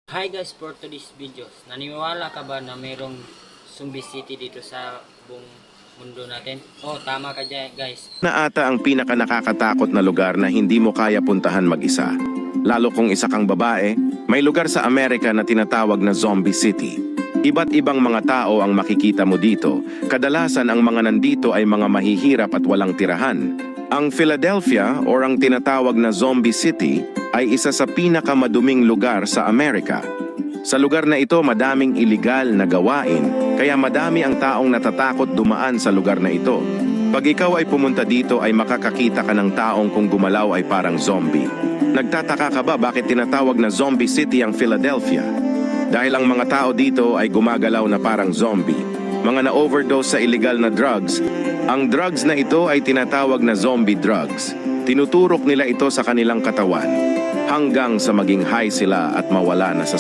Hi guys, for today's videos, naniniwala ka ba na mayroong zombie city dito sa buong mundo natin? Oh, tama ka dyan guys. Na ata ang pinaka nakakatakot na lugar na hindi mo kaya puntahan mag-isa. Lalo kung isa kang babae, may lugar sa Amerika na tinatawag na Zombie City. Iba't ibang mga tao ang makikita mo dito. Kadalasan ang mga nandito ay mga mahihirap at walang tirahan. Ang Philadelphia o ang tinatawag na Zombie City ay isa sa pinakamaduming lugar sa Amerika. Sa lugar na ito madaming iligal na gawain, kaya madami ang taong natatakot dumaan sa lugar na ito. Pag ikaw ay pumunta dito ay makakakita ka ng taong kung gumalaw ay parang zombie. Nagtataka ka ba bakit tinatawag na Zombie City ang Philadelphia? Dahil ang mga tao dito ay gumagalaw na parang zombie. Mga na-overdose sa illegal na drugs. Ang drugs na ito ay tinatawag na zombie drugs. Tinuturok nila ito sa kanilang katawan hanggang sa maging high sila at mawala na sa